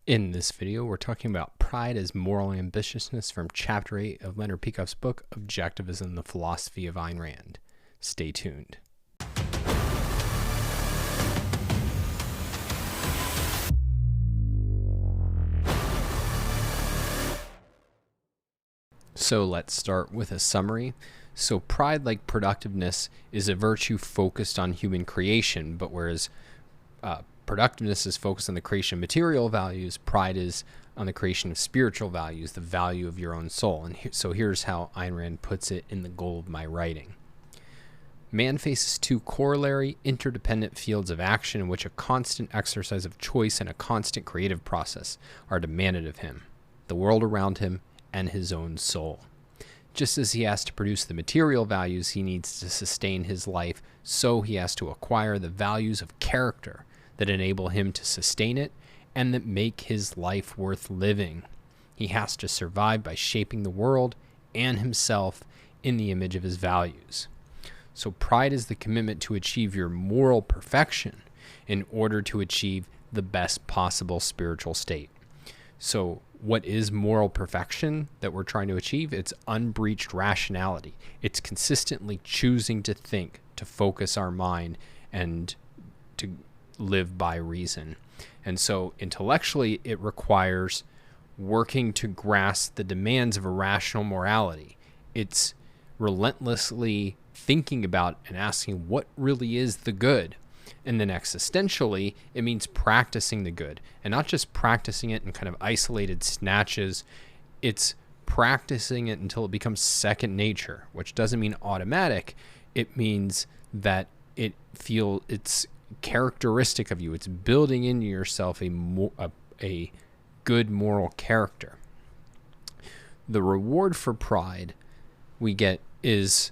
In this video, we're talking about pride as moral ambitiousness from Chapter 8 of Leonard Peikoff's book, Objectivism, the Philosophy of Ayn Rand. Stay tuned. So let's start with a summary. So pride, like productiveness, is a virtue focused on human creation, but whereas productiveness is focused on the creation of material values, pride is on the creation of spiritual values, the value of your own soul. And so here's how Ayn Rand puts it in the goal of my writing. Man faces two corollary, interdependent fields of action in which a constant exercise of choice and a constant creative process are demanded of him, the world around him, and his own soul. Just as he has to produce the material values he needs to sustain his life, so he has to acquire the values of character that enable him to sustain it and that make his life worth living. He has to survive by shaping the world and himself in the image of his values. So pride is the commitment to achieve your moral perfection in order to achieve the best possible spiritual state. So what is moral perfection that we're trying to achieve? It's unbreached rationality. It's consistently choosing to think, to focus our mind, and to live by reason. And so intellectually, it requires working to grasp the demands of a rational morality. It's relentlessly thinking about and asking what really is the good. And then existentially, it means practicing the good, and not just practicing it in kind of isolated snatches. It's practicing it until it becomes second nature, which doesn't mean automatic. It means that it's characteristic of you. It's building into yourself a good moral character. The reward for pride we get is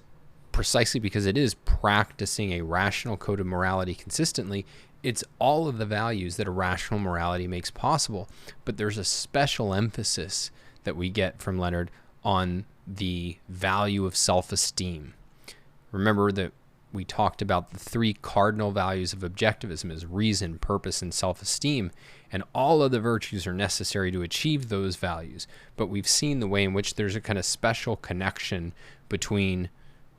precisely because it is practicing a rational code of morality consistently. It's all of the values that a rational morality makes possible, but there's a special emphasis that we get from Leonard on the value of self-esteem. Remember that we talked about the three cardinal values of objectivism as reason, purpose, and self-esteem, and all of the virtues are necessary to achieve those values. But we've seen the way in which there's a kind of special connection between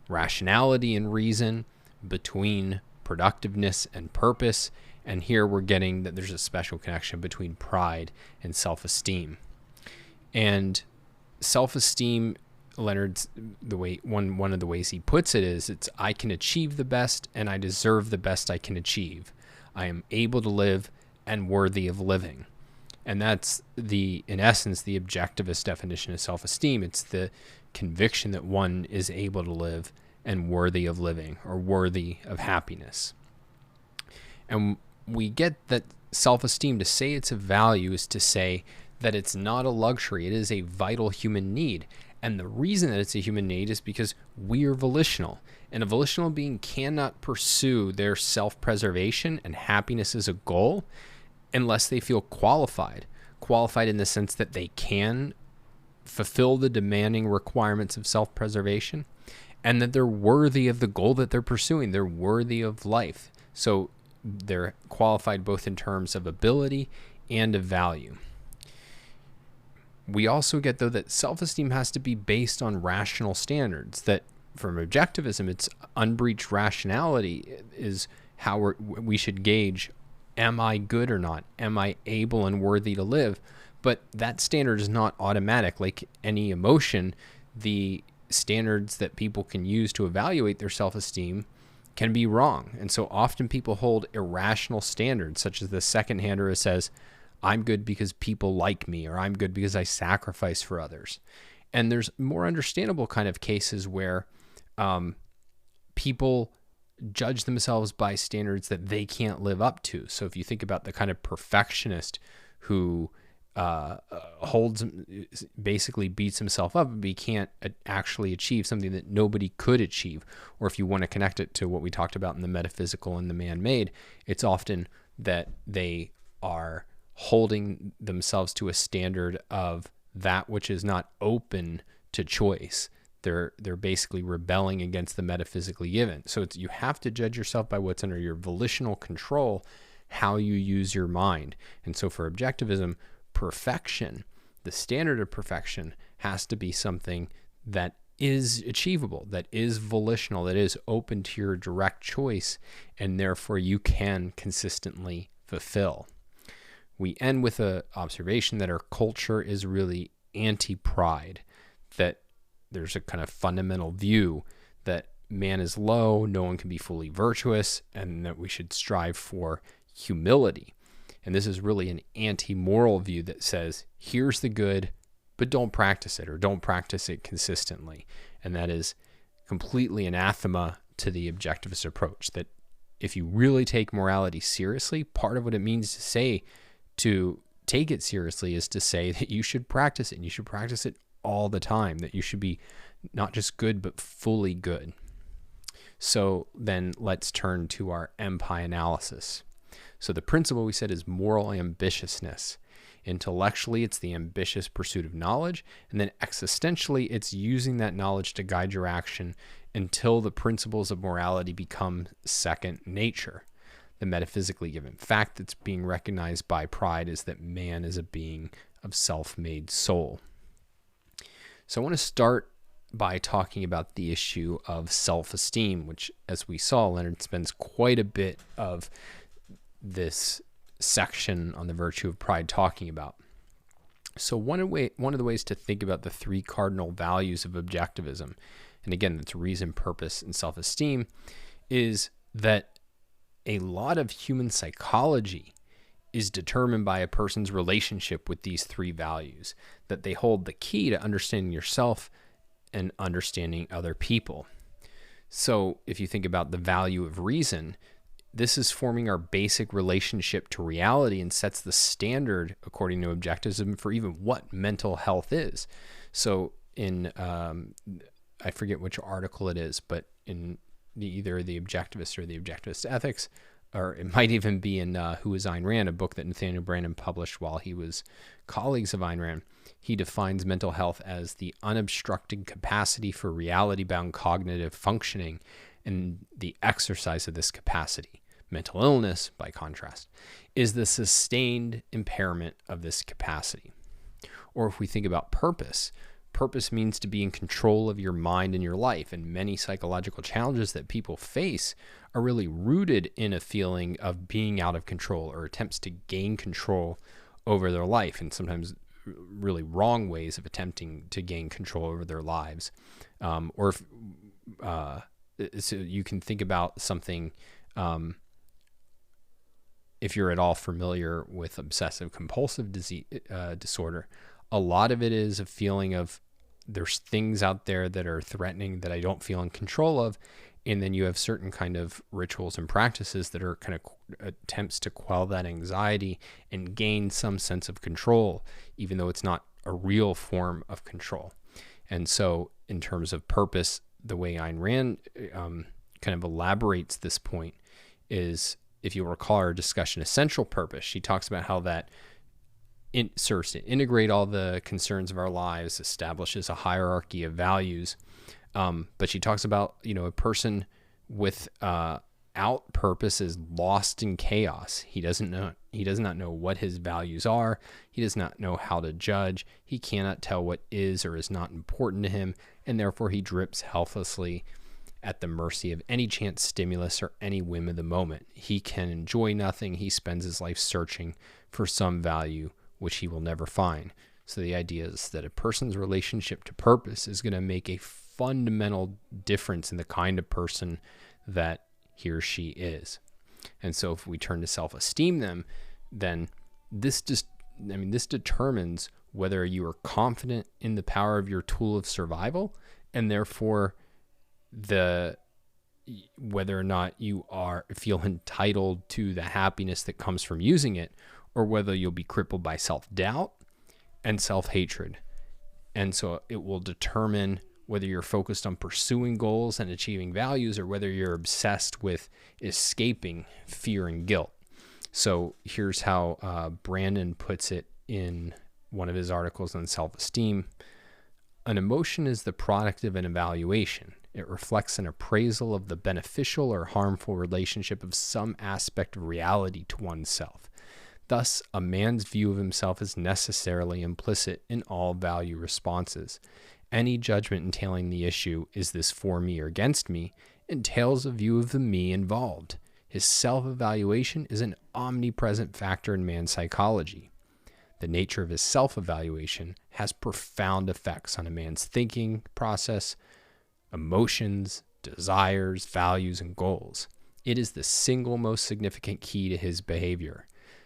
rationality and reason, between productiveness and purpose, and here we're getting that there's a special connection between pride and self-esteem. And self-esteem, Leonard's one of the ways he puts it is, it's I can achieve the best and I deserve the best I can achieve. I am able to live and worthy of living. And that's in essence, the objectivist definition of self-esteem. It's the conviction that one is able to live and worthy of living, or worthy of happiness. And we get that self-esteem, to say it's a value is to say that it's not a luxury, it is a vital human need. And the reason that it's a human need is because we are volitional, and a volitional being cannot pursue their self-preservation and happiness as a goal unless they feel qualified in the sense that they can fulfill the demanding requirements of self-preservation, and that they're worthy of the goal that they're pursuing. They're worthy of life. So they're qualified both in terms of ability and of value. We also get, though, that self-esteem has to be based on rational standards, that from objectivism, it's unbreached rationality is how we should gauge, am I good or not? Am I able and worthy to live? But that standard is not automatic. Like any emotion, the standards that people can use to evaluate their self-esteem can be wrong. And so often people hold irrational standards, such as the second-hander who says, I'm good because people like me, or I'm good because I sacrifice for others. And there's more understandable kind of cases where people judge themselves by standards that they can't live up to. So if you think about the kind of perfectionist who basically beats himself up, but he can't actually achieve something that nobody could achieve. Or if you want to connect it to what we talked about in the metaphysical and the man-made, it's often that they are holding themselves to a standard of that which is not open to choice. They're basically rebelling against the metaphysically given. So you have to judge yourself by what's under your volitional control, how you use your mind. And so for objectivism, perfection, the standard of perfection, has to be something that is achievable, that is volitional, that is open to your direct choice, and therefore you can consistently fulfill. We end with an observation that our culture is really anti-pride, that there's a kind of fundamental view that man is low, no one can be fully virtuous, and that we should strive for humility. And this is really an anti-moral view that says, here's the good, but don't practice it, or don't practice it consistently. And that is completely anathema to the objectivist approach, that if you really take morality seriously, part of what it means to say to take it seriously is to say that you should practice it, and you should practice it all the time, that you should be not just good, but fully good. So then let's turn to our MPI analysis. So the principle we said is moral ambitiousness. Intellectually, it's the ambitious pursuit of knowledge, and then existentially, it's using that knowledge to guide your action until the principles of morality become second nature. The metaphysically given fact that's being recognized by pride is that man is a being of self-made soul. So I want to start by talking about the issue of self-esteem, which, as we saw, Leonard spends quite a bit of this section on the virtue of pride talking about. So one of the ways to think about the three cardinal values of objectivism, and again, that's reason, purpose, and self-esteem, is that a lot of human psychology is determined by a person's relationship with these three values, that they hold the key to understanding yourself and understanding other people. So if you think about the value of reason, this is forming our basic relationship to reality and sets the standard, according to objectivism, for even what mental health is. So in, I forget which article it is, but in either the Objectivist or the Objectivist Ethics, or it might even be in Who is Ayn Rand, a book that Nathaniel Branden published while he was colleagues of Ayn Rand, he defines mental health as the unobstructed capacity for reality-bound cognitive functioning and the exercise of this capacity. Mental illness, by contrast, is the sustained impairment of this capacity. Or if we think about purpose, purpose means to be in control of your mind and your life, and many psychological challenges that people face are really rooted in a feeling of being out of control or attempts to gain control over their life, and sometimes really wrong ways of attempting to gain control over their lives. So you can think about something, if you're at all familiar with obsessive compulsive disorder, a lot of it is a feeling of there's things out there that are threatening that I don't feel in control of. And then you have certain kind of rituals and practices that are kind of attempts to quell that anxiety and gain some sense of control, even though it's not a real form of control. And so in terms of purpose, the way Ayn Rand kind of elaborates this point is, if you recall our discussion, essential purpose, she talks about how that serves to integrate all the concerns of our lives, establishes a hierarchy of values. But she talks about, a person without purpose is lost in chaos. He does not know what his values are. He does not know how to judge. He cannot tell what is or is not important to him, and therefore he drifts helplessly at the mercy of any chance stimulus or any whim of the moment. He can enjoy nothing. He spends his life searching for some value which he will never find. So the idea is that a person's relationship to purpose is going to make a fundamental difference in the kind of person that he or she is. And so if we turn to self-esteem then this determines whether you are confident in the power of your tool of survival, and therefore whether or not you feel entitled to the happiness that comes from using it, or whether you'll be crippled by self-doubt and self-hatred. And so it will determine whether you're focused on pursuing goals and achieving values, or whether you're obsessed with escaping fear and guilt. So here's how Branden puts it in one of his articles on self-esteem. An emotion is the product of an evaluation. It reflects an appraisal of the beneficial or harmful relationship of some aspect of reality to oneself. Thus, a man's view of himself is necessarily implicit in all value responses. Any judgment entailing the issue, is this for me or against me, entails a view of the me involved. His self-evaluation is an omnipresent factor in man's psychology. The nature of his self-evaluation has profound effects on a man's thinking process, emotions, desires, values, and goals. It is the single most significant key to his behavior.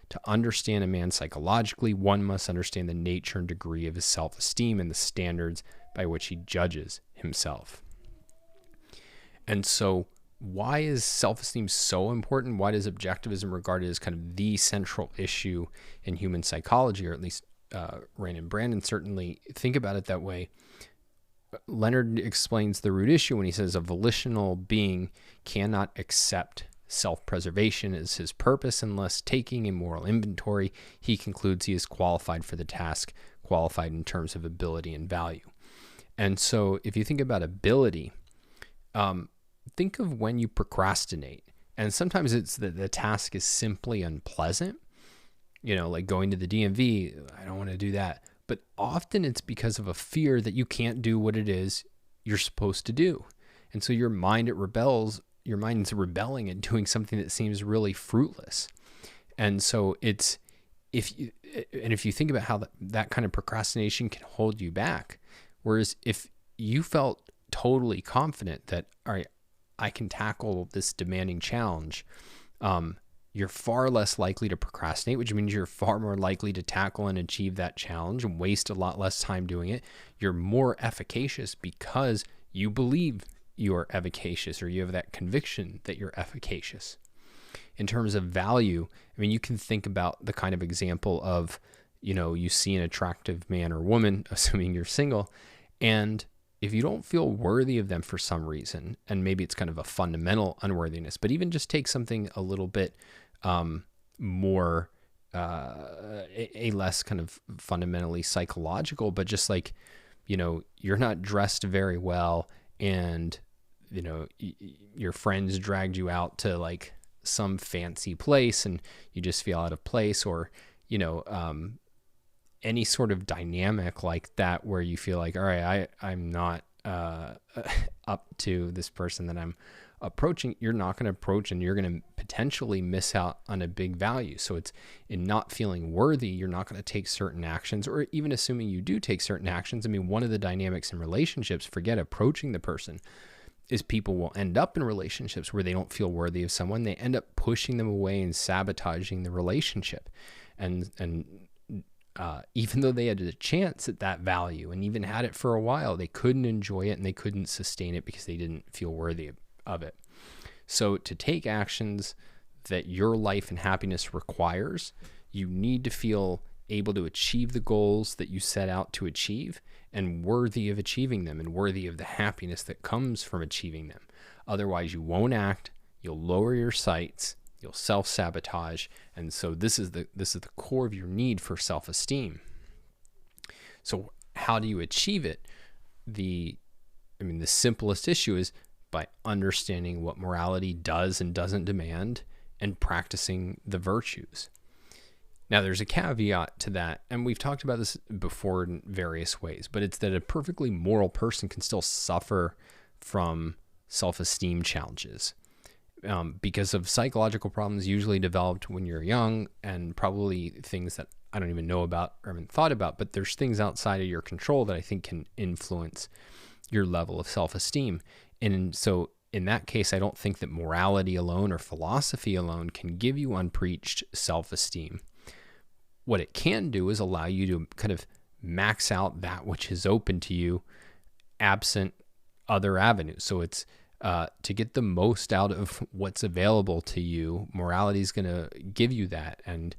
To understand a man psychologically, one must understand the nature and degree of his self-esteem and the standards by which he judges himself. And so, why is self-esteem so important? Why does objectivism regard it as kind of the central issue in human psychology, or at least Rand and Brandon certainly think about it that way? Leonard explains the root issue when he says a volitional being cannot accept self-preservation as his purpose unless, taking a moral inventory, he concludes he is qualified for the task, qualified in terms of ability and value. And so if you think about ability, think of when you procrastinate. And sometimes it's that the task is simply unpleasant, like going to the DMV. I don't want to do that. But often it's because of a fear that you can't do what it is you're supposed to do. And so your mind's rebelling at doing something that seems really fruitless. And so if you think about how that kind of procrastination can hold you back, whereas if you felt totally confident that, all right, I can tackle this demanding challenge, you're far less likely to procrastinate, which means you're far more likely to tackle and achieve that challenge and waste a lot less time doing it. You're more efficacious because you believe you are efficacious, or you have that conviction that you're efficacious. In terms of value, I mean, you can think about the kind of example of, you see an attractive man or woman, assuming you're single, and if you don't feel worthy of them for some reason, and maybe it's kind of a fundamental unworthiness, but even just take something a little bit more, a less kind of fundamentally psychological, but just like, you're not dressed very well, and, your friends dragged you out to like some fancy place and you just feel out of place, or, any sort of dynamic like that where you feel like, all right, I'm not up to this person that I'm approaching. You're not going to approach, and you're going to potentially miss out on a big value. So it's in not feeling worthy, you're not going to take certain actions, or even assuming you do take certain actions. I mean, one of the dynamics in relationships, forget approaching the person, is people will end up in relationships where they don't feel worthy of someone. They end up pushing them away and sabotaging the relationship. And even though they had a chance at that value and even had it for a while, they couldn't enjoy it and they couldn't sustain it because they didn't feel worthy of it. So to take actions that your life and happiness requires, you need to feel able to achieve the goals that you set out to achieve and worthy of achieving them and worthy of the happiness that comes from achieving them. Otherwise, you won't act, you'll lower your sights, you'll self-sabotage, and so this is the core of your need for self-esteem. So how do you achieve it? The simplest issue is by understanding what morality does and doesn't demand and practicing the virtues. Now, there's a caveat to that, and we've talked about this before in various ways, but it's that a perfectly moral person can still suffer from self-esteem challenges because of psychological problems usually developed when you're young, and probably things that I don't even know about or haven't thought about, but there's things outside of your control that I think can influence your level of self-esteem. And so in that case, I don't think that morality alone or philosophy alone can give you unpreached self-esteem. What it can do is allow you to kind of max out that which is open to you absent other avenues. So it's to get the most out of what's available to you. Morality is going to give you that. And,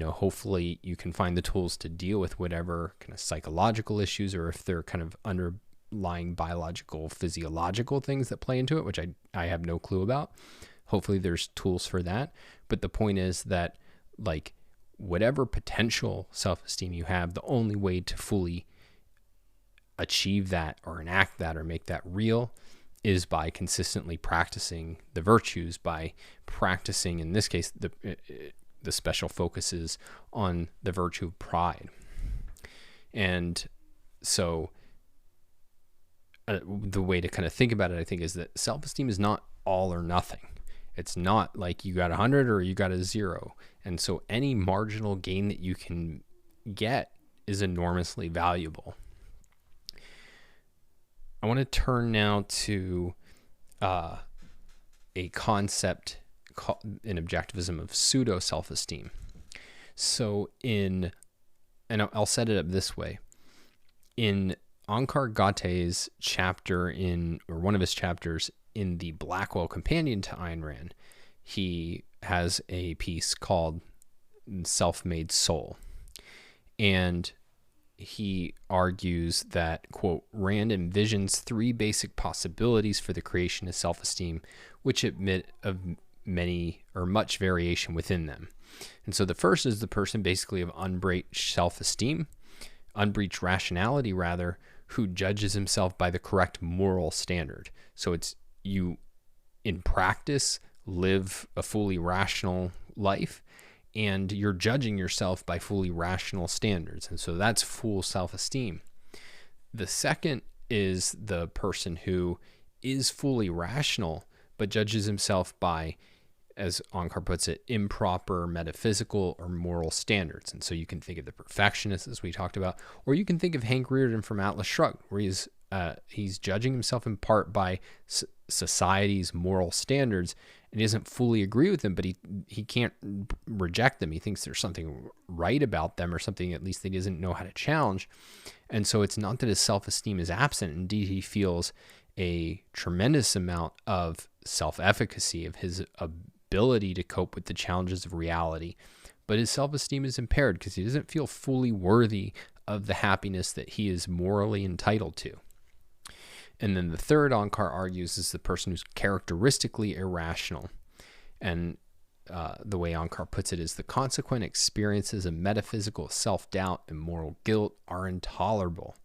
hopefully you can find the tools to deal with whatever kind of psychological issues, or if they're kind of underlying biological, physiological things that play into it, which I have no clue about. Hopefully there's tools for that. But the point is that, like, whatever potential self-esteem you have, the only way to fully achieve that or enact that or make that real is by consistently practicing the virtues, by practicing, in this case, the special focus is on the virtue of pride. And so the way to kind of think about it, I think, is that self-esteem is not all or nothing. It's not like you got 100 or you got a 0. And so any marginal gain that you can get is enormously valuable. I want to turn now to a concept in objectivism of pseudo self-esteem. So and I'll set it up this way. In Onkar Ghatel's chapter or one of his chapters in the Blackwell Companion to Ayn Rand, he has a piece called Self-Made Soul. And he argues that, quote, Rand envisions 3 basic possibilities for the creation of self-esteem, which admit of many or much variation within them. And so the first is the person basically of unbreached self-esteem, unbreached rationality rather, who judges himself by the correct moral standard. So it's you in practice live a fully rational life, and you're judging yourself by fully rational standards. And so that's full self-esteem. The second is the person who is fully rational, but judges himself by, as Onkar puts it, improper metaphysical or moral standards. And so you can think of the perfectionist, as we talked about, or you can think of Hank Rearden from Atlas Shrugged, where he's judging himself in part by society's moral standards, and he doesn't fully agree with them, but he can't reject them. He thinks there's something right about them, or something at least that he doesn't know how to challenge. And so it's not that his self-esteem is absent. Indeed, he feels a tremendous amount of self-efficacy, of his ability to cope with the challenges of reality. But his self-esteem is impaired because he doesn't feel fully worthy of the happiness that he is morally entitled to. And then the third, Onkar argues, is the person who's characteristically irrational. And the way Onkar puts it is the consequent experiences of metaphysical self-doubt and moral guilt are intolerable.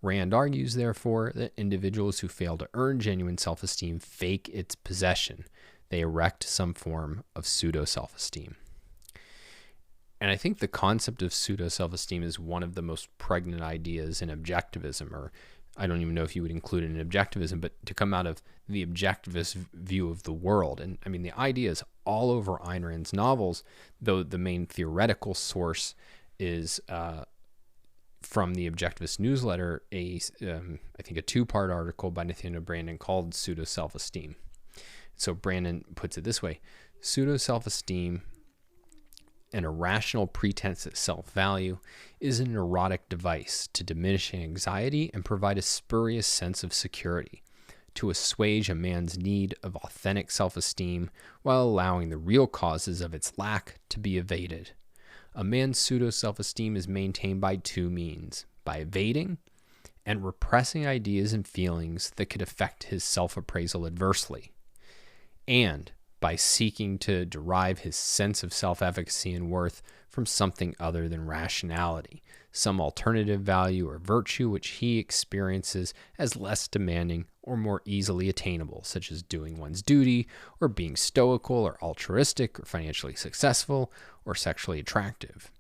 Rand argues, therefore, that individuals who fail to earn genuine self-esteem fake its possession. They erect some form of pseudo self-esteem. And I think the concept of pseudo self-esteem is one of the most pregnant ideas in objectivism, or I don't even know if you would include it in objectivism, but to come out of the objectivist view of the world. And I mean, the idea is all over Ayn Rand's novels, though the main theoretical source is from the Objectivist newsletter, I think a 2-part article by Nathaniel Branden called Pseudo Self-Esteem. So Branden puts it this way: pseudo self-esteem, an irrational pretense at self-value, is a neurotic device to diminish anxiety and provide a spurious sense of security, to assuage a man's need of authentic self-esteem while allowing the real causes of its lack to be evaded. A man's pseudo-self-esteem is maintained by 2 means: by evading and repressing ideas and feelings that could affect his self-appraisal adversely, and by seeking to derive his sense of self-efficacy and worth from something other than rationality, some alternative value or virtue which he experiences as less demanding or more easily attainable, such as doing one's duty, or being stoical or altruistic or financially successful or sexually attractive.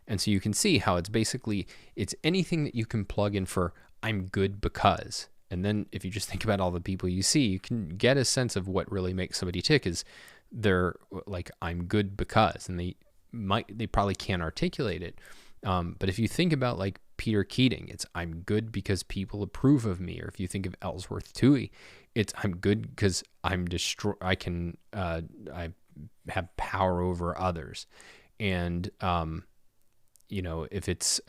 And so you can see how it's anything that you can plug in for "I'm good because." And then if you just think about all the people you see, you can get a sense of what really makes somebody tick is they're like, "I'm good because," and they probably can't articulate it. But if you think about like Peter Keating, it's "I'm good because people approve of me." Or if you think of Ellsworth Toohey, it's "I'm good because I have power over others." And if it's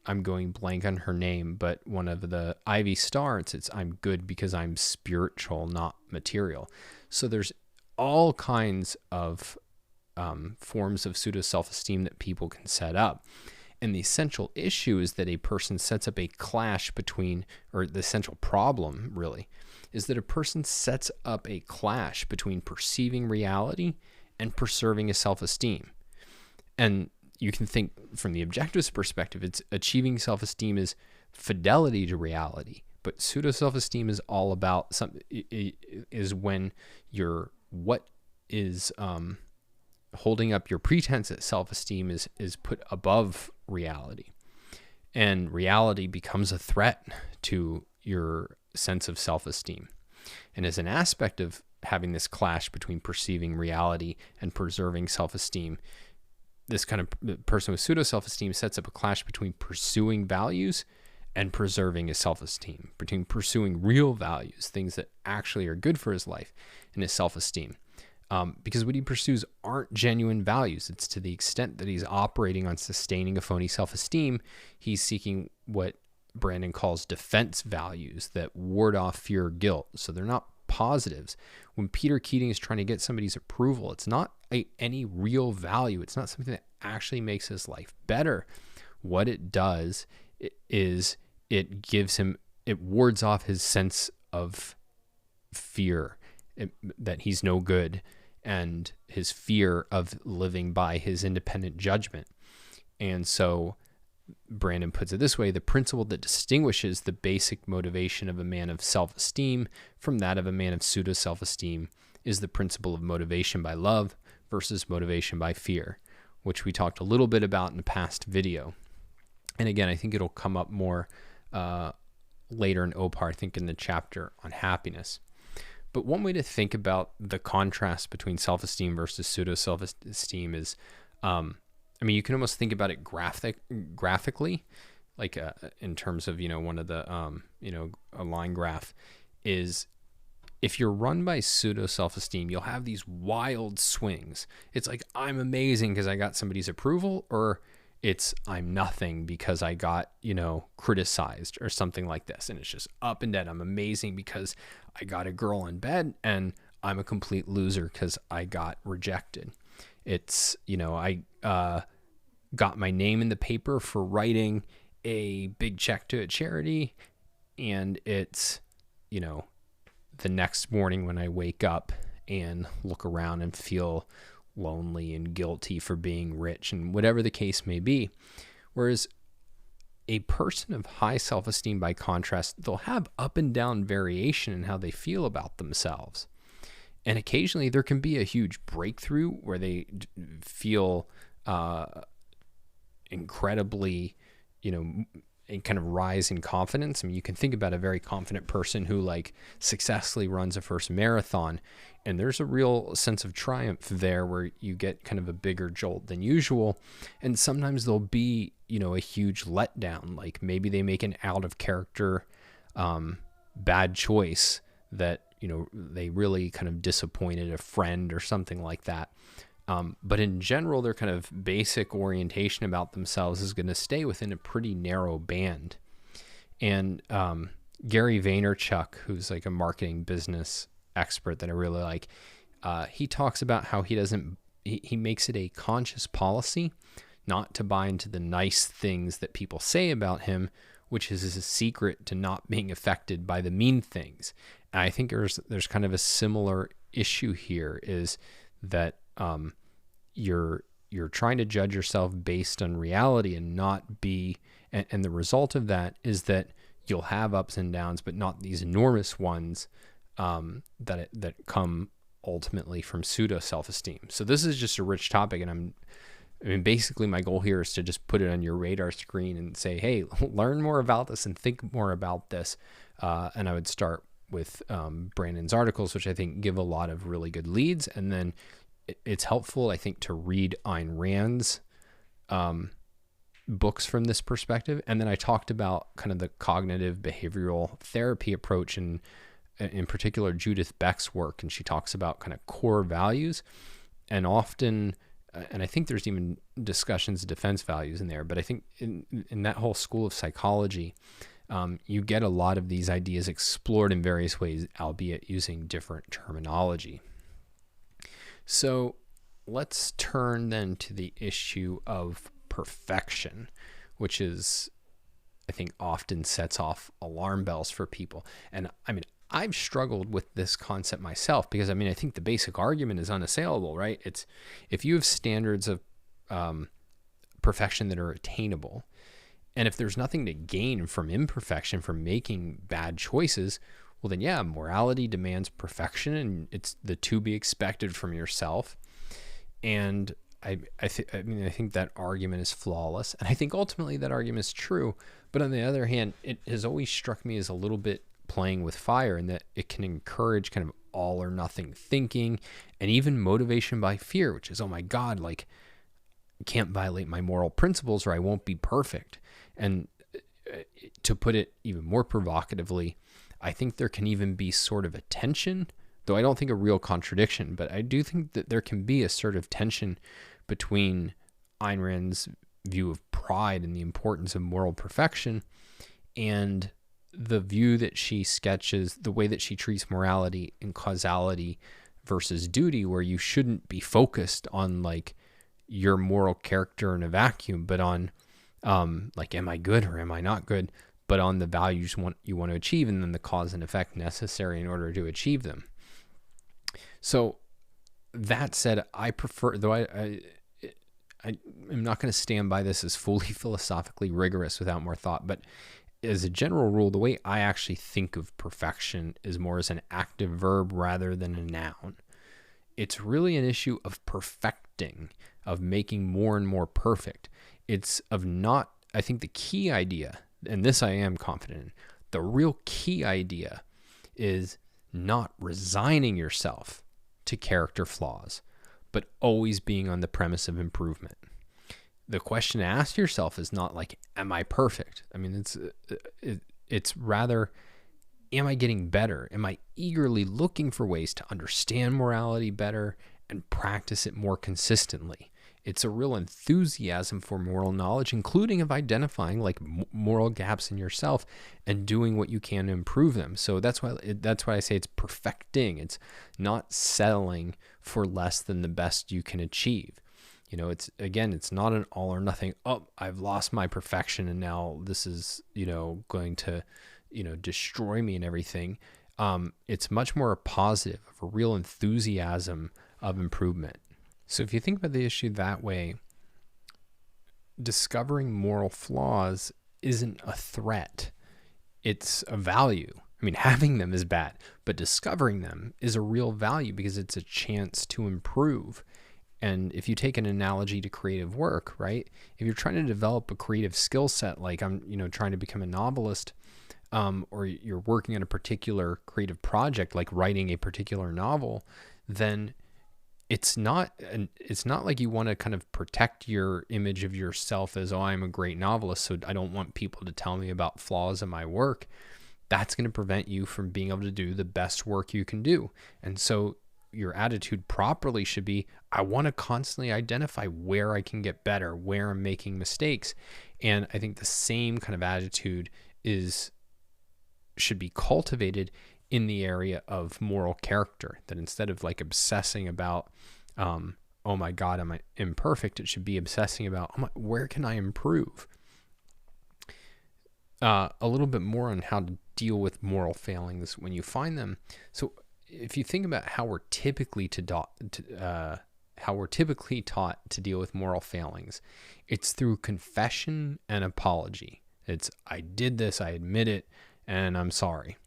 I'm going blank on her name, but one of the Ivy Starts, it's "I'm good because I'm spiritual, not material." So there's all kinds of forms of pseudo self-esteem that people can set up. And the essential issue is that a person sets up a clash between, or the essential problem really, is that a person sets up a clash between perceiving reality and preserving a self-esteem. And you can think from the objectivist perspective, it's achieving self-esteem is fidelity to reality, but pseudo self-esteem is all about is when what is holding up your pretense at self-esteem is put above reality. And reality becomes a threat to your sense of self-esteem. And as an aspect of having this clash between perceiving reality and preserving self-esteem, this kind of person with pseudo self-esteem sets up a clash between pursuing values and preserving his self-esteem, between pursuing real values, things that actually are good for his life, and his self-esteem. Because what he pursues aren't genuine values. It's to the extent that he's operating on sustaining a phony self-esteem, he's seeking what Brandon calls defense values that ward off fear or guilt. So they're not positives. When Peter Keating is trying to get somebody's approval, it's not any real value. It's not something that actually makes his life better. What it does is it wards off his sense of fear that he's no good, and his fear of living by his independent judgment. And so Brandon puts it this way: the principle that distinguishes the basic motivation of a man of self-esteem from that of a man of pseudo-self-esteem is the principle of motivation by love versus motivation by fear, which we talked a little bit about in the past video. And again, I think it'll come up more later in OPAR, I think in the chapter on happiness. But one way to think about the contrast between self-esteem versus pseudo-self-esteem is, you can almost think about it graphically, like in terms of, one of the, a line graph is, if you're run by pseudo-self-esteem, you'll have these wild swings. It's like, I'm amazing because I got somebody's approval, or it's I'm nothing because I got, criticized or something like this. And it's just up and down. I'm amazing because I got a girl in bed, and I'm a complete loser because I got rejected. It's, I got my name in the paper for writing a big check to a charity, and it's, the next morning when I wake up and look around and feel lonely and guilty for being rich, and whatever the case may be. Whereas a person of high self-esteem, by contrast, they'll have up and down variation in how they feel about themselves. And occasionally there can be a huge breakthrough where they feel incredibly, kind of rise in confidence. You can think about a very confident person who successfully runs a first marathon, and there's a real sense of triumph there where you get kind of a bigger jolt than usual. And sometimes there'll be, a huge letdown, like maybe they make an out of character bad choice that, they really kind of disappointed a friend or something like that. But in general, their kind of basic orientation about themselves is going to stay within a pretty narrow band. And Gary Vaynerchuk, who's like a marketing business expert that I really like, he talks about how he makes it a conscious policy not to buy into the nice things that people say about him, which is a secret to not being affected by the mean things. And I think there's kind of a similar issue here, is that you're trying to judge yourself based on reality and not be, and the result of that is that you'll have ups and downs, but not these enormous ones that come ultimately from pseudo self-esteem. So this is just a rich topic, and basically my goal here is to just put it on your radar screen and say, hey, learn more about this and think more about this. And I would start with Brandon's articles, which I think give a lot of really good leads, and then it's helpful, I think, to read Ayn Rand's books from this perspective. And then I talked about kind of the cognitive behavioral therapy approach, and in particular Judith Beck's work. And she talks about kind of core values, and often, and I think there's even discussions of defense values in there, but I think in that whole school of psychology, you get a lot of these ideas explored in various ways, albeit using different terminology. So let's turn then to the issue of perfection, which is, I think, often sets off alarm bells for people. And I've struggled with this concept myself, because I think the basic argument is unassailable, right? It's, if you have standards of perfection that are attainable, and if there's nothing to gain from imperfection, from making bad choices, well then, yeah, morality demands perfection, and it's the to be expected from yourself. And I think that argument is flawless. And I think ultimately that argument is true. But on the other hand, it has always struck me as a little bit playing with fire, in that it can encourage kind of all or nothing thinking, and even motivation by fear, which is, oh my God, like, I can't violate my moral principles or I won't be perfect. And to put it even more provocatively, I think there can even be sort of a tension, though I don't think a real contradiction, but I do think that there can be a sort of tension between Ayn Rand's view of pride and the importance of moral perfection and the view that she sketches, the way that she treats morality and causality versus duty, where you shouldn't be focused on like your moral character in a vacuum, but on like, am I good or am I not good, but on the values you want to achieve, and then the cause and effect necessary in order to achieve them. So that said, I prefer, though I'm not going to stand by this as fully philosophically rigorous without more thought, but as a general rule, the way I actually think of perfection is more as an active verb rather than a noun. It's really an issue of perfecting, of making more and more perfect. It's of not, I think the key idea, and this I am confident in, the real key idea is not resigning yourself to character flaws, but always being on the premise of improvement. The question to ask yourself is not like, am I perfect? I mean, it's rather, am I getting better? Am I eagerly looking for ways to understand morality better and practice it more consistently? It's a real enthusiasm for moral knowledge, including of identifying like moral gaps in yourself and doing what you can to improve them. So that's why I say it's perfecting. It's not settling for less than the best you can achieve. You know, it's not an all or nothing. Oh, I've lost my perfection and now this is, going to, destroy me and everything. It's much more a positive, of a real enthusiasm of improvement. So if you think about the issue that way, discovering moral flaws isn't a threat. It's a value. I mean, having them is bad, but discovering them is a real value because it's a chance to improve. And if you take an analogy to creative work, right? If you're trying to develop a creative skill set, like I'm, trying to become a novelist, or you're working on a particular creative project, like writing a particular novel, then it's not like you want to kind of protect your image of yourself as, oh, I'm a great novelist, so I don't want people to tell me about flaws in my work. That's going to prevent you from being able to do the best work you can do. And so your attitude properly should be, I want to constantly identify where I can get better, where I'm making mistakes. And I think the same kind of attitude should be cultivated in the area of moral character, that instead of like obsessing about, oh my God, am I imperfect? It should be obsessing about, where can I improve? A little bit more on how to deal with moral failings when you find them. So if you think about how we're typically taught to deal with moral failings, it's through confession and apology. It's, I did this, I admit it, and I'm sorry.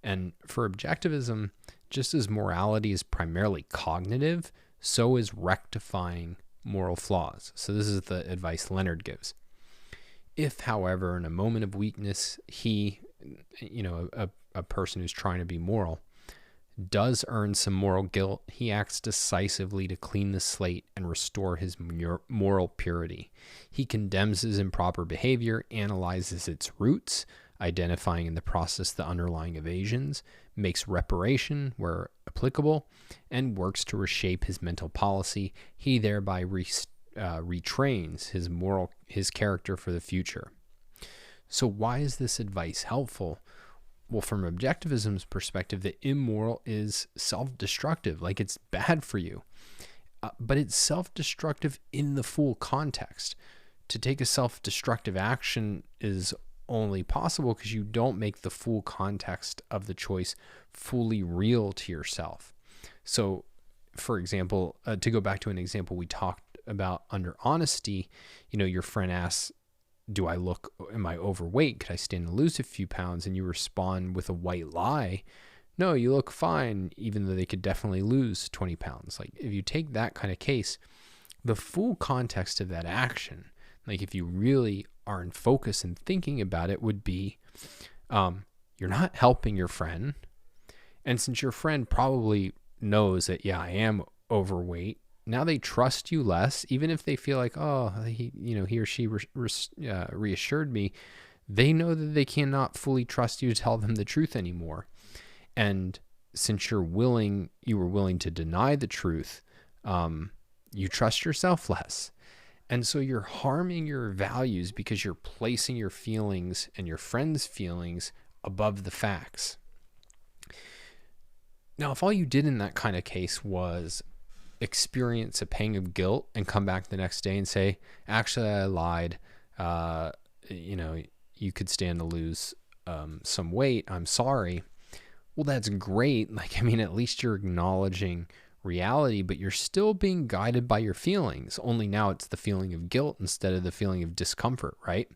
And for objectivism, just as morality is primarily cognitive, so is rectifying moral flaws. So this is the advice Leonard gives. If, however, in a moment of weakness, he, a person who's trying to be moral, does earn some moral guilt, he acts decisively to clean the slate and restore his moral purity. He condemns his improper behavior, analyzes its roots, identifying in the process the underlying evasions, makes reparation where applicable, and works to reshape his mental policy. He thereby retrains his character for the future. So why is this advice helpful? Well, from objectivism's perspective, the immoral is self-destructive, like it's bad for you. But it's self-destructive in the full context. To take a self-destructive action is only possible because you don't make the full context of the choice fully real to yourself. So, for example, to go back to an example we talked about under honesty, your friend asks, am I overweight? Could I stand to lose a few pounds? And you respond with a white lie. No, you look fine, even though they could definitely lose 20 pounds. Like if you take that kind of case, the full context of that action, like if you really are in focus and thinking about it, would be you're not helping your friend. And since your friend probably knows that, yeah, I am overweight, now they trust you less, even if they feel like, oh, he or she reassured me. They know that they cannot fully trust you to tell them the truth anymore. And since you were willing to deny the truth, you trust yourself less. And so you're harming your values because you're placing your feelings and your friends' feelings above the facts. Now, if all you did in that kind of case was experience a pang of guilt and come back the next day and say, actually, I lied, you could stand to lose some weight, I'm sorry. Well, that's great. At least you're acknowledging reality, but you're still being guided by your feelings. Only now it's the feeling of guilt instead of the feeling of discomfort, right?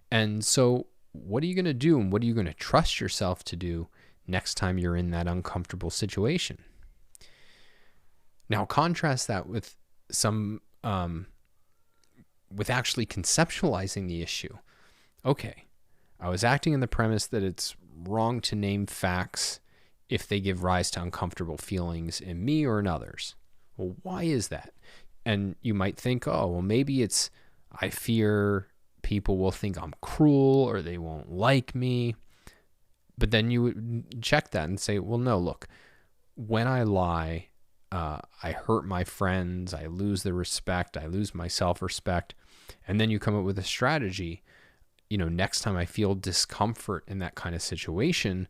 And so what are you going to do, and what are you going to trust yourself to do next time you're in that uncomfortable situation? Now contrast that with with actually conceptualizing the issue. Okay, I was acting in the premise that it's wrong to name facts if they give rise to uncomfortable feelings in me or in others. Well, why is that? And you might think, oh, well, maybe it's, I fear people will think I'm cruel or they won't like me. But then you would check that and say, well, no, look, when I lie, I hurt my friends, I lose their respect, I lose my self-respect. And then you come up with a strategy. Next time I feel discomfort in that kind of situation,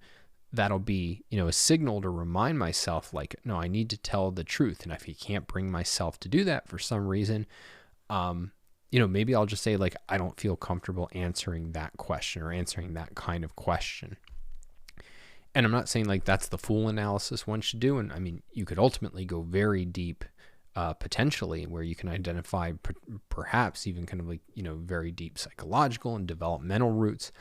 that'll be, a signal to remind myself, like, no, I need to tell the truth. And if I can't bring myself to do that for some reason, maybe I'll just say, like, I don't feel comfortable answering that question or answering that kind of question. And I'm not saying like that's the full analysis one should do. And you could ultimately go very deep, potentially, where you can identify perhaps even kind of like, very deep psychological and developmental roots.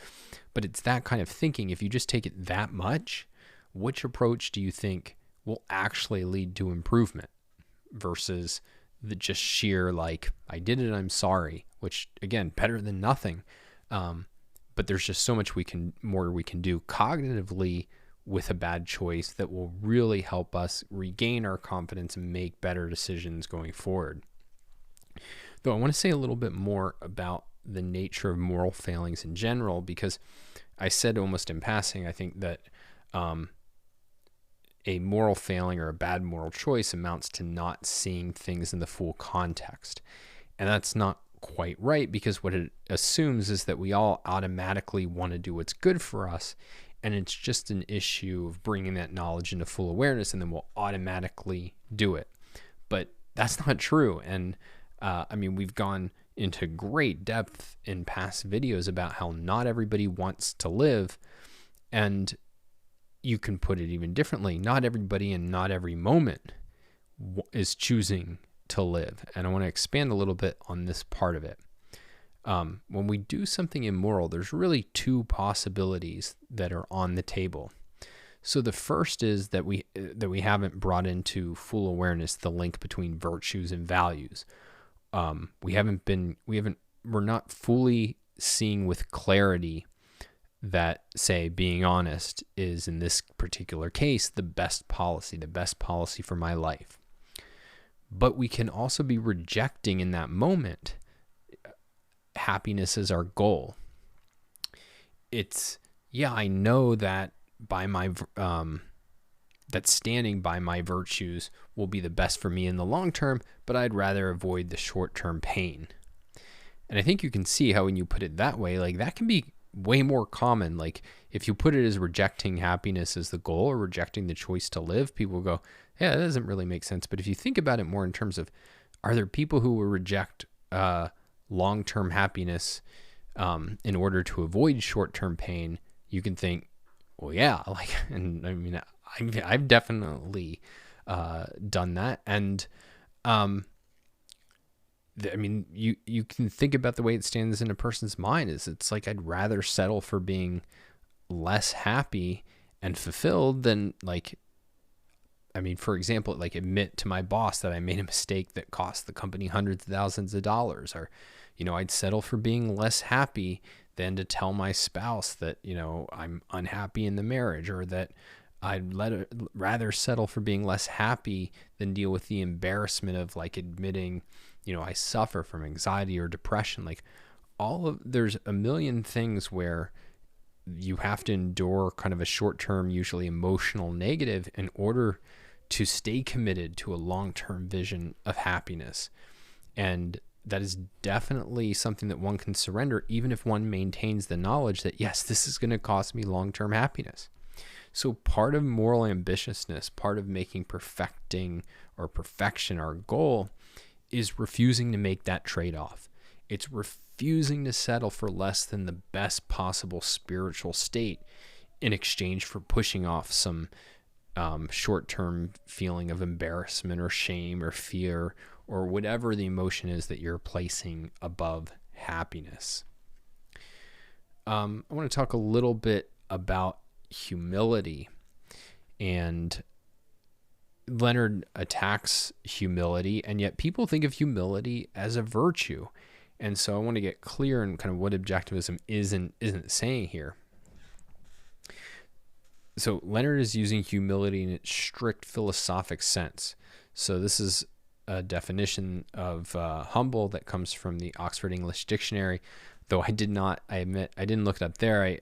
But it's that kind of thinking. If you just take it that much, which approach do you think will actually lead to improvement versus the just sheer, like, I did it, I'm sorry, which again, better than nothing. But there's just so much we can do cognitively with a bad choice that will really help us regain our confidence and make better decisions going forward. Though I want to say a little bit more about the nature of moral failings in general, because I said almost in passing, I think that a moral failing or a bad moral choice amounts to not seeing things in the full context. And that's not quite right, because what it assumes is that we all automatically want to do what's good for us, and it's just an issue of bringing that knowledge into full awareness, and then we'll automatically do it. But that's not true. And we've gone into great depth in past videos about how not everybody wants to live, and you can put it even differently. Not everybody in not every moment is choosing to live. And I want to expand a little bit on this part of it. When we do something immoral, there's really two possibilities that are on the table. So the first is that we haven't brought into full awareness the link between virtues and values. We're not fully seeing with clarity that, say, being honest is in this particular case the best policy for my life. But we can also be rejecting in that moment happiness as our goal. It's, yeah, I know that that standing by my virtues will be the best for me in the long term, but I'd rather avoid the short-term pain. And I think you can see how when you put it that way, like, that can be way more common. Like, if you put it as rejecting happiness as the goal or rejecting the choice to live, people go, yeah, that doesn't really make sense. But if you think about it more in terms of, are there people who will reject long-term happiness in order to avoid short-term pain? You can think, well, yeah, like, and I've definitely done that. And you can think about the way it stands in a person's mind is it's like, I'd rather settle for being less happy and fulfilled than, like, I mean, for example, like admit to my boss that I made a mistake that cost the company hundreds of thousands of dollars, or, I'd settle for being less happy than to tell my spouse that, I'm unhappy in the marriage, or that I'd rather settle for being less happy than deal with the embarrassment of like admitting, I suffer from anxiety or depression. Like there's a million things where you have to endure kind of a short-term, usually emotional negative in order to stay committed to a long-term vision of happiness. And that is definitely something that one can surrender, even if one maintains the knowledge that, yes, this is going to cost me long-term happiness. So part of moral ambitiousness, part of making perfection our goal, is refusing to make that trade-off. It's refusing to settle for less than the best possible spiritual state in exchange for pushing off some short-term feeling of embarrassment or shame or fear or whatever the emotion is that you're placing above happiness. I want to talk a little bit about humility. And Leonard attacks humility, and yet people think of humility as a virtue. And so I want to get clear on kind of what objectivism isn't saying here. So Leonard is using humility in its strict philosophic sense. So this is a definition of humble that comes from the Oxford English Dictionary, though I admit I didn't look it up there.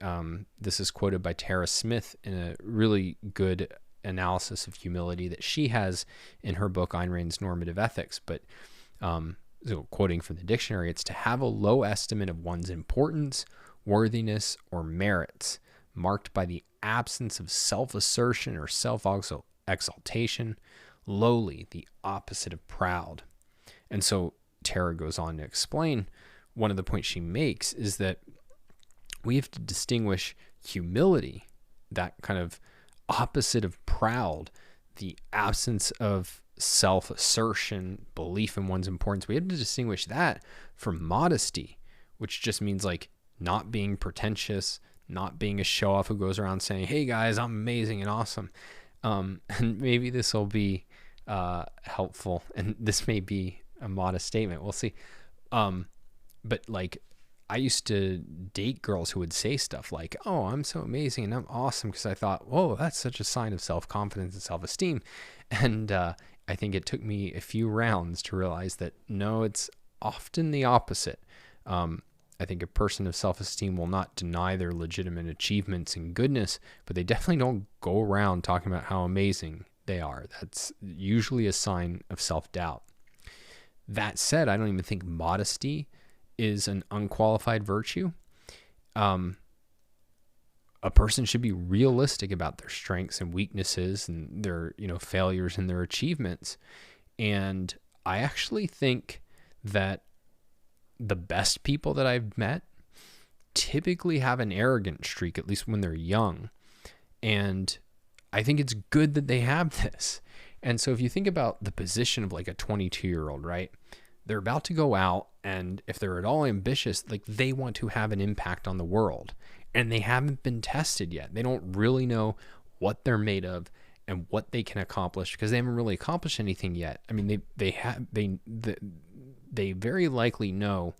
This is quoted by Tara Smith in a really good analysis of humility that she has in her book Ayn Rand's Normative Ethics. But so quoting from the dictionary, it's to have a low estimate of one's importance, worthiness, or merits, marked by the absence of self-assertion or self-exaltation, lowly, the opposite of proud. And so Tara goes on to explain, one of the points she makes is that we have to distinguish humility, that kind of opposite of proud, the absence of self-assertion, belief in one's importance. We have to distinguish that from modesty, which just means like not being pretentious, not being a show-off who goes around saying, hey guys, I'm amazing and awesome. And maybe this will be helpful, and this may be a modest statement. We'll see. But like, I used to date girls who would say stuff like, oh, I'm so amazing and I'm awesome, because I thought, whoa, that's such a sign of self-confidence and self-esteem. And I think it took me a few rounds to realize that, no, it's often the opposite. I think a person of self-esteem will not deny their legitimate achievements and goodness, but they definitely don't go around talking about how amazing they are. That's usually a sign of self-doubt. That said, I don't even think modesty is an unqualified virtue. A person should be realistic about their strengths and weaknesses and their, failures and their achievements. And I actually think that the best people that I've met typically have an arrogant streak, at least when they're young. And I think it's good that they have this. And so if you think about the position of like a 22-year-old, right? They're about to go out, and if they're at all ambitious, like they want to have an impact on the world, and they haven't been tested yet. They don't really know what they're made of and what they can accomplish, because they haven't really accomplished anything yet. I mean, they very likely know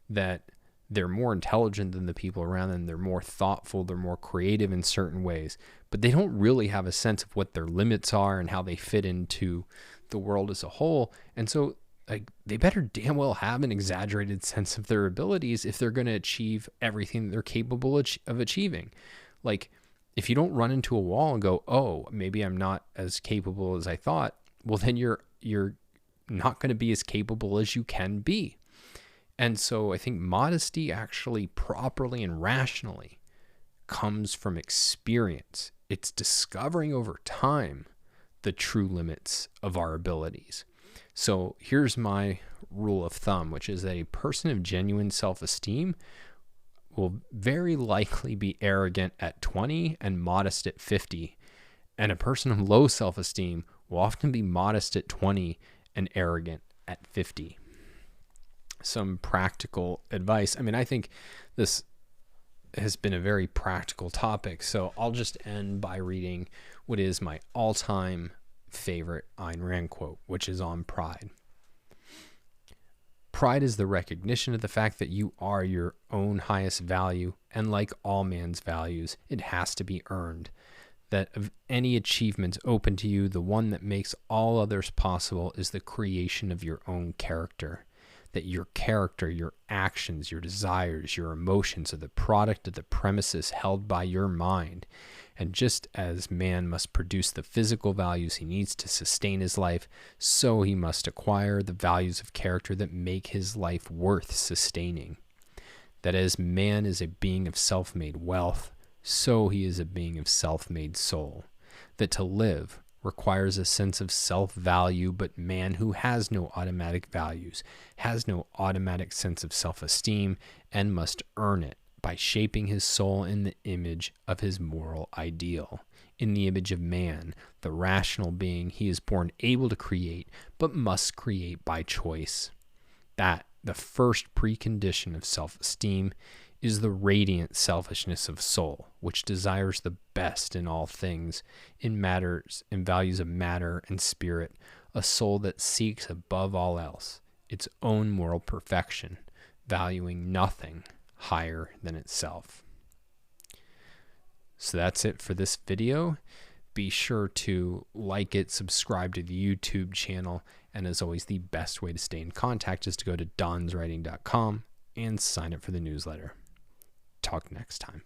that they're more intelligent than the people around them. They're more thoughtful. They're more creative in certain ways, but they don't really have a sense of what their limits are and how they fit into the world as a whole. And so like, they better damn well have an exaggerated sense of their abilities if they're going to achieve everything that they're capable of achieving. Like, if you don't run into a wall and go, oh, maybe I'm not as capable as I thought, well, then you're not going to be as capable as you can be. And so I think modesty actually properly and rationally comes from experience. It's discovering over time the true limits of our abilities. So here's my rule of thumb, which is that a person of genuine self-esteem will very likely be arrogant at 20 and modest at 50. And a person of low self-esteem will often be modest at 20 and arrogant at 50. Some practical advice. I mean, I think this has been a very practical topic, so I'll just end by reading what is my all-time favorite Ayn Rand quote, which is on pride. Pride is the recognition of the fact that you are your own highest value, and like all man's values, it has to be earned. That of any achievements open to you, the one that makes all others possible is the creation of your own character. That your character, your actions, your desires, your emotions are the product of the premises held by your mind. And just as man must produce the physical values he needs to sustain his life, so he must acquire the values of character that make his life worth sustaining. That as man is a being of self-made wealth, so he is a being of self-made soul. That to live requires a sense of self-value, but man who has no automatic values, has no automatic sense of self-esteem, and must earn it by shaping his soul in the image of his moral ideal. In the image of man, the rational being, he is born able to create, but must create by choice. That, the first precondition of self-esteem, is the radiant selfishness of soul, which desires the best in all things, in matters, in values of matter and spirit, a soul that seeks above all else its own moral perfection, valuing nothing higher than itself. So that's it for this video. Be sure to like it, subscribe to the YouTube channel, and as always, the best way to stay in contact is to go to donswriting.com and sign up for the newsletter. Talk next time.